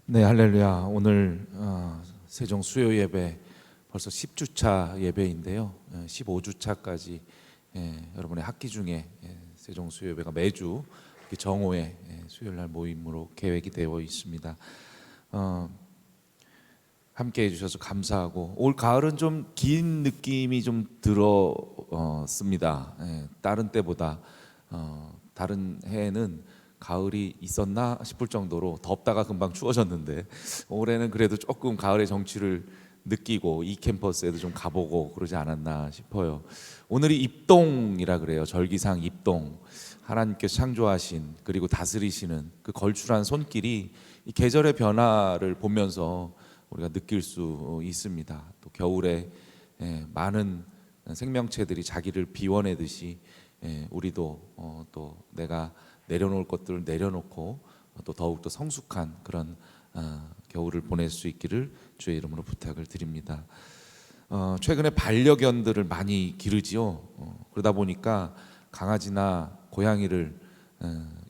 네, 할렐루야. 오늘 세종 수요 예배 벌써 10주차 예배인데요. 15주차까지 여러분의 학기 중에 세종 수요 예배가 매주 정오에 수요일 날 모임으로 계획이 되어 있습니다. 함께 해주셔서 감사하고, 올 가을은 좀 긴 느낌이 좀 들었습니다. 다른 때보다 다른 해에는 가을이 있었나 싶을 정도로 덥다가 금방 추워졌는데, 올해는 그래도 조금 가을의 정취를 느끼고 이 캠퍼스에도 좀 가보고 그러지 않았나 싶어요. 오늘이 입동이라 그래요. 절기상 입동. 하나님께서 창조하신 그리고 다스리시는 그 걸출한 손길이 이 계절의 변화를 보면서 우리가 느낄 수 있습니다. 또 겨울에 많은 생명체들이 자기를 비워내듯이 우리도 또 내가 내려놓을 것들을 내려놓고 또 더욱더 성숙한 그런 겨울을 보낼 수 있기를 주의 이름으로 부탁을 드립니다. 최근에 반려견들을 많이 기르지요. 그러다 보니까 강아지나 고양이를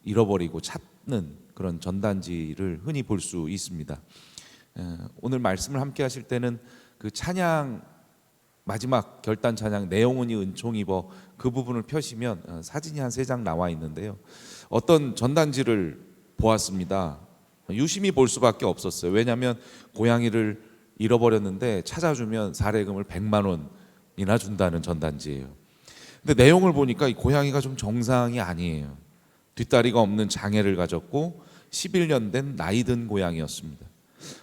잃어버리고 찾는 그런 전단지를 흔히 볼 수 있습니다. 오늘 말씀을 함께 하실 때는 그 찬양 마지막 결단 찬양 내용은이 은총 입어 그 부분을 펴시면 사진이 한 3장 나와 있는데요. 어떤 전단지를 보았습니다. 유심히 볼 수밖에 없었어요. 왜냐하면 고양이를 잃어버렸는데 찾아주면 사례금을 100만 원이나 준다는 전단지예요. 근데 내용을 보니까 이 고양이가 좀 정상이 아니에요. 뒷다리가 없는 장애를 가졌고 11년 된 나이 든 고양이였습니다.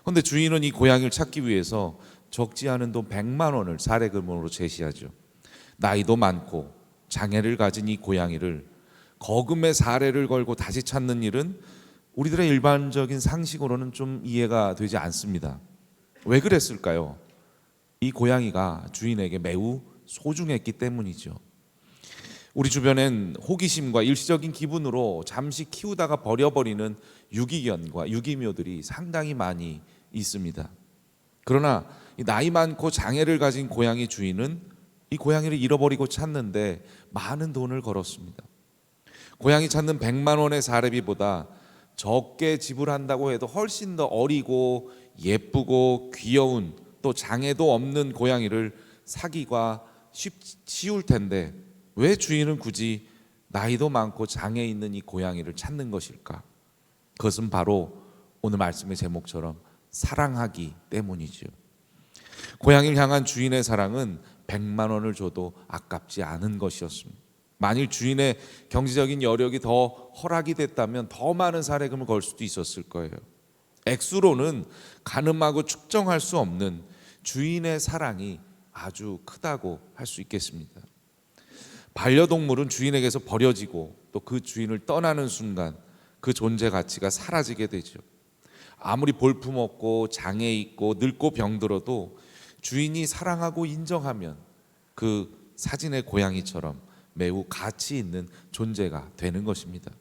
그런데 주인은 이 고양이를 찾기 위해서 적지 않은 돈 100만 원을 사례금으로 제시하죠. 나이도 많고 장애를 가진 이 고양이를 거금의 사례를 걸고 다시 찾는 일은 우리들의 일반적인 상식으로는 좀 이해가 되지 않습니다. 왜 그랬을까요? 이 고양이가 주인에게 매우 소중했기 때문이죠. 우리 주변엔 호기심과 일시적인 기분으로 잠시 키우다가 버려버리는 유기견과 유기묘들이 상당히 많이 있습니다. 그러나 이 나이 많고 장애를 가진 고양이 주인은 이 고양이를 잃어버리고 찾는데 많은 돈을 걸었습니다. 고양이 찾는 100만 원의 사례비보다 적게 지불한다고 해도 훨씬 더 어리고 예쁘고 귀여운 또 장애도 없는 고양이를 사기가 쉬울 텐데 왜 주인은 굳이 나이도 많고 장애 있는 이 고양이를 찾는 것일까? 그것은 바로 오늘 말씀의 제목처럼 사랑하기 때문이죠. 고양이를 향한 주인의 사랑은 100만 원을 줘도 아깝지 않은 것이었습니다. 만일 주인의 경제적인 여력이 더 허락이 됐다면 더 많은 사례금을 걸 수도 있었을 거예요. 액수로는 가늠하고 측정할 수 없는 주인의 사랑이 아주 크다고 할 수 있겠습니다. 반려동물은 주인에게서 버려지고 또 그 주인을 떠나는 순간 그 존재 가치가 사라지게 되죠. 아무리 볼품없고 장애 있고 늙고 병들어도 주인이 사랑하고 인정하면 그 사진의 고양이처럼 매우 가치 있는 존재가 되는 것입니다.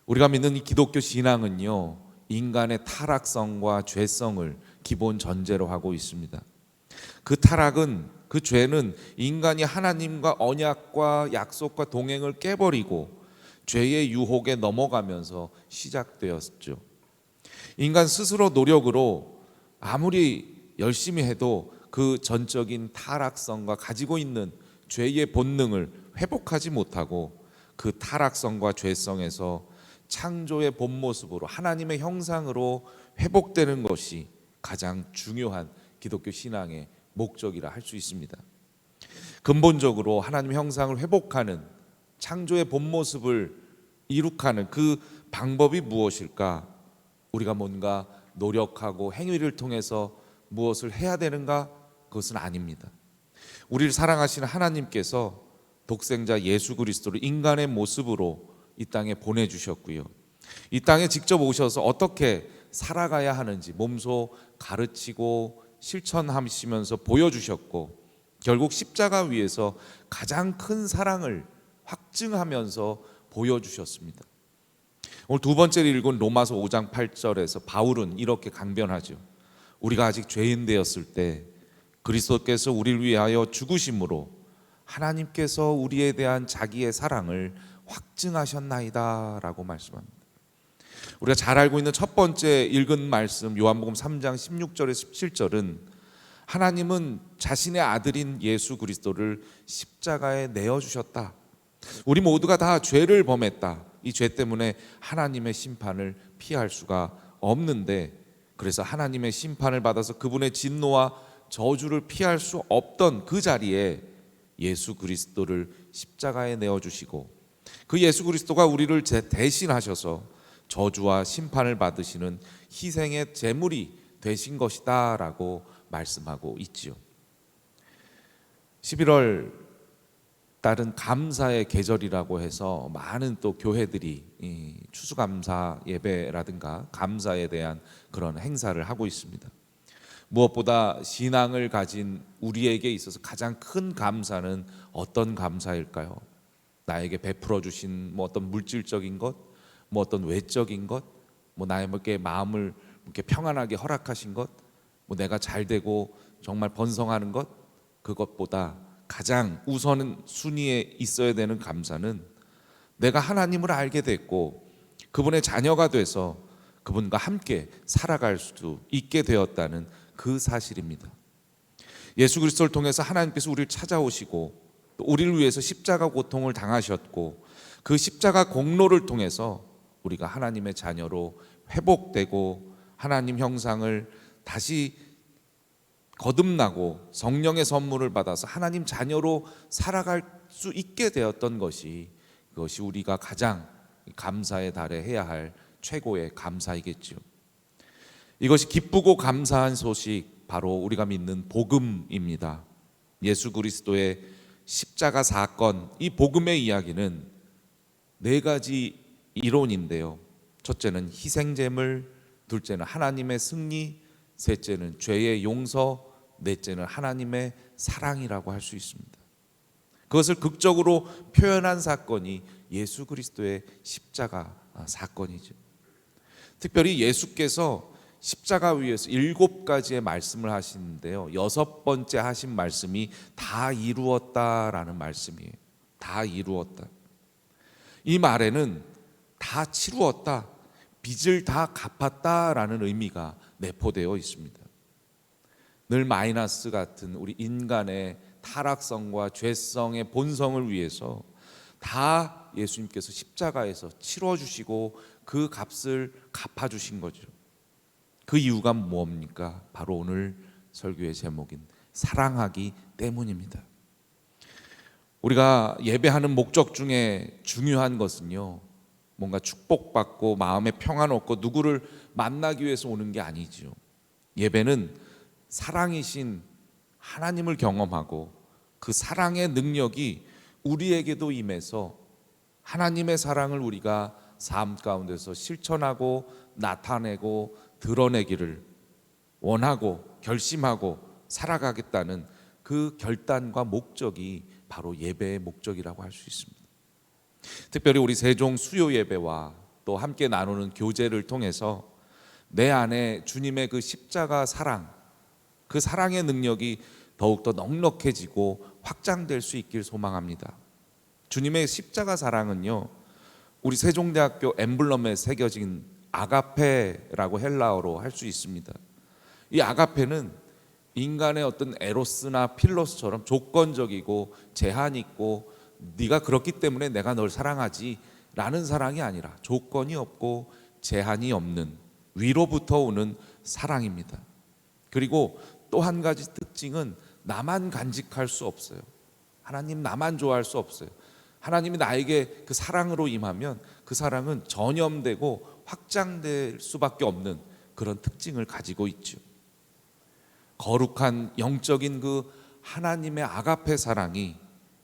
우리가 믿는 이 기독교 신앙은요, 인간의 타락성과 죄성을 기본 전제로 하고 있습니다. 그 타락은, 그 죄는 인간이 하나님과 언약과 약속과 동행을 깨버리고 죄의 유혹에 넘어가면서 시작되었죠. 인간 스스로 노력으로 아무리 열심히 해도 그 전적인 타락성과 가지고 있는 죄의 본능을 회복하지 못하고 그 타락성과 죄성에서 창조의 본 모습으로 하나님의 형상으로 회복되는 것이 가장 중요한 기독교 신앙의 목적이라 할 수 있습니다. 근본적으로 하나님의 형상을 회복하는 창조의 본 모습을 이룩하는 그 방법이 무엇일까? 우리가 뭔가 노력하고 행위를 통해서 무엇을 해야 되는가? 그것은 아닙니다. 우리를 사랑하시는 하나님께서 독생자 예수 그리스도를 인간의 모습으로 이 땅에 보내주셨고요. 이 땅에 직접 오셔서 어떻게 살아가야 하는지 몸소 가르치고 실천하시면서 보여주셨고, 결국 십자가 위에서 가장 큰 사랑을 확증하면서 보여주셨습니다. 오늘 두 번째로 읽은 로마서 5장 8절에서 바울은 이렇게 강변하죠. 우리가 아직 죄인 되었을 때 그리스도께서 우리를 위하여 죽으심으로 하나님께서 우리에 대한 자기의 사랑을 확증하셨나이다 라고 말씀합니다. 우리가 잘 알고 있는 첫 번째 읽은 말씀 요한복음 3장 16절에서 17절은 하나님은 자신의 아들인 예수 그리스도를 십자가에 내어주셨다. 우리 모두가 다 죄를 범했다. 이 죄 때문에 하나님의 심판을 피할 수가 없는데, 그래서 하나님의 심판을 받아서 그분의 진노와 저주를 피할 수 없던 그 자리에 예수 그리스도를 십자가에 내어주시고, 그 예수 그리스도가 우리를 대신하셔서 저주와 심판을 받으시는 희생의 제물이 되신 것이다 라고 말씀하고 있지요. 11월 달은 감사의 계절이라고 해서 많은 또 교회들이 추수감사 예배라든가 감사에 대한 그런 행사를 하고 있습니다. 무엇보다 신앙을 가진 우리에게 있어서 가장 큰 감사는 어떤 감사일까요? 나에게 베풀어 주신 어떤 물질적인 것, 어떤 외적인 것, 나에게 마음을 이렇게 평안하게 허락하신 것, 내가 잘 되고 정말 번성하는 것, 그것보다 가장 우선 순위에 있어야 되는 감사는 내가 하나님을 알게 됐고 그분의 자녀가 돼서 그분과 함께 살아갈 수 있게 되었다는 그 사실입니다. 예수 그리스도를 통해서 하나님께서 우리를 찾아오시고 또 우리를 위해서 십자가 고통을 당하셨고, 그 십자가 공로를 통해서 우리가 하나님의 자녀로 회복되고 하나님 형상을 다시 거듭나고 성령의 선물을 받아서 하나님 자녀로 살아갈 수 있게 되었던 것이, 그것이 우리가 가장 감사의 달에 해야 할 최고의 감사이겠죠. 이것이 기쁘고 감사한 소식, 바로 우리가 믿는 복음입니다. 예수 그리스도의 십자가 사건, 이 복음의 이야기는 네 가지 이론인데요. 첫째는 희생제물, 둘째는 하나님의 승리, 셋째는 죄의 용서, 넷째는 하나님의 사랑이라고 할 수 있습니다. 그것을 극적으로 표현한 사건이 예수 그리스도의 십자가 사건이죠. 특별히 예수께서 십자가 위에서 7가지의 말씀을 하시는데요, 6번째 하신 말씀이 다 이루었다라는 말씀이에요. 다 이루었다. 이 말에는 다 치루었다, 빚을 다 갚았다라는 의미가 내포되어 있습니다. 늘 마이너스 같은 우리 인간의 타락성과 죄성의 본성을 위해서 다 예수님께서 십자가에서 치러주시고 그 값을 갚아주신 거죠. 그 이유가 뭡니까? 바로 오늘 설교의 제목인 사랑하기 때문입니다. 우리가 예배하는 목적 중에 중요한 것은요, 뭔가 축복받고 마음에 평안 얻고 누구를 만나기 위해서 오는 게 아니죠. 예배는 사랑이신 하나님을 경험하고 그 사랑의 능력이 우리에게도 임해서 하나님의 사랑을 우리가 삶 가운데서 실천하고 나타내고 드러내기를 원하고 결심하고 살아가겠다는 그 결단과 목적이 바로 예배의 목적이라고 할 수 있습니다. 특별히 우리 세종 수요 예배와 또 함께 나누는 교제를 통해서 내 안에 주님의 그 십자가 사랑, 그 사랑의 능력이 더욱더 넉넉해지고 확장될 수 있길 소망합니다. 주님의 십자가 사랑은요, 우리 세종대학교 엠블럼에 새겨진 아가페라고 헬라어로 할 수 있습니다. 이 아가페는 인간의 어떤 에로스나 필로스처럼 조건적이고 제한 있고 네가 그렇기 때문에 내가 널 사랑하지 라는 사랑이 아니라 조건이 없고 제한이 없는 위로부터 오는 사랑입니다. 그리고 또 한 가지 특징은 나만 간직할 수 없어요. 하나님 나만 좋아할 수 없어요. 하나님이 나에게 그 사랑으로 임하면 그 사랑은 전염되고 확장될 수밖에 없는 그런 특징을 가지고 있죠. 거룩한 영적인 그 하나님의 아가페 사랑이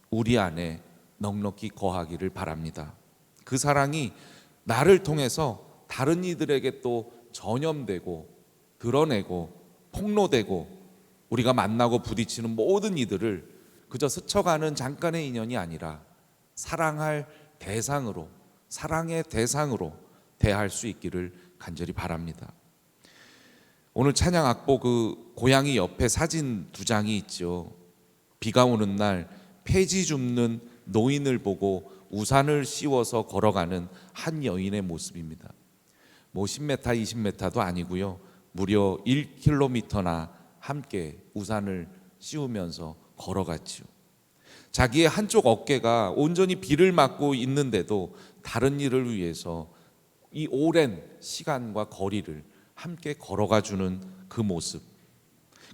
우리 안에 넉넉히 거하기를 바랍니다. 그 사랑이 나를 통해서 다른 이들에게 또 전염되고 드러내고 폭로되고 우리가 만나고 부딪히는 모든 이들을 그저 스쳐가는 잠깐의 인연이 아니라 사랑할 대상으로, 사랑의 대상으로 대할 수 있기를 간절히 바랍니다. 오늘 찬양 악보 그 고양이 옆에 사진 2장이 있죠. 비가 오는 날 폐지 줍는 노인을 보고 우산을 씌워서 걸어가는 한 여인의 모습입니다. 뭐 10m, 20m도 아니고요. 무려 1km나 함께 우산을 씌우면서 걸어갔지요. 자기의 한쪽 어깨가 온전히 비를 맞고 있는데도 다른 일을 위해서 이 오랜 시간과 거리를 함께 걸어가 주는 그 모습.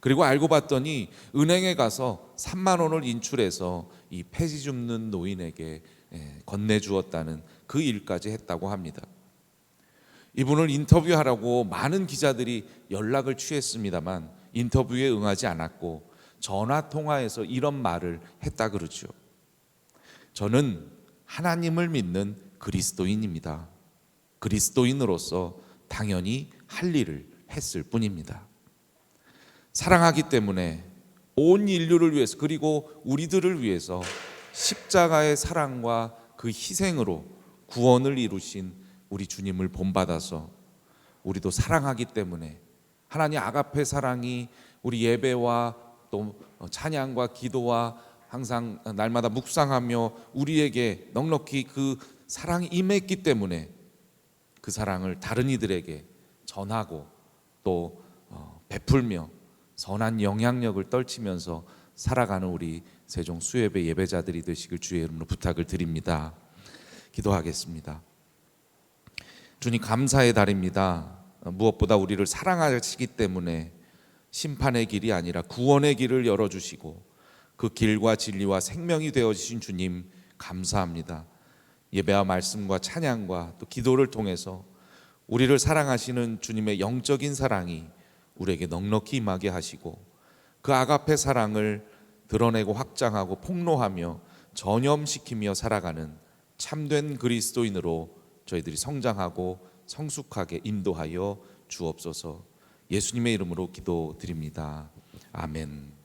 그리고 알고 봤더니 은행에 가서 3만 원을 인출해서 이 폐지 줍는 노인에게 건네주었다는 그 일까지 했다고 합니다. 이분을 인터뷰하라고 많은 기자들이 연락을 취했습니다만 인터뷰에 응하지 않았고 전화 통화에서 이런 말을 했다 그러죠. 저는 하나님을 믿는 그리스도인입니다. 그리스도인으로서 당연히 할 일을 했을 뿐입니다. 사랑하기 때문에 온 인류를 위해서 그리고 우리들을 위해서 십자가의 사랑과 그 희생으로 구원을 이루신 우리 주님을 본받아서 우리도 사랑하기 때문에 하나님 아가페 사랑이 우리 예배와 또 찬양과 기도와 항상 날마다 묵상하며 우리에게 넉넉히 그 사랑이 임했기 때문에 그 사랑을 다른 이들에게 전하고 또 베풀며 선한 영향력을 떨치면서 살아가는 우리 세종 수협의 예배자들이 되시길 주의 이름으로 부탁을 드립니다. 기도하겠습니다. 주님, 감사의 달입니다. 무엇보다 우리를 사랑하시기 때문에 심판의 길이 아니라 구원의 길을 열어주시고 그 길과 진리와 생명이 되어주신 주님 감사합니다. 예배와 말씀과 찬양과 또 기도를 통해서 우리를 사랑하시는 주님의 영적인 사랑이 우리에게 넉넉히 임하게 하시고 그 아가페 사랑을 드러내고 확장하고 폭로하며 전염시키며 살아가는 참된 그리스도인으로 저희들이 성장하고 성숙하게 인도하여 주옵소서. 예수님의 이름으로 기도드립니다. 아멘.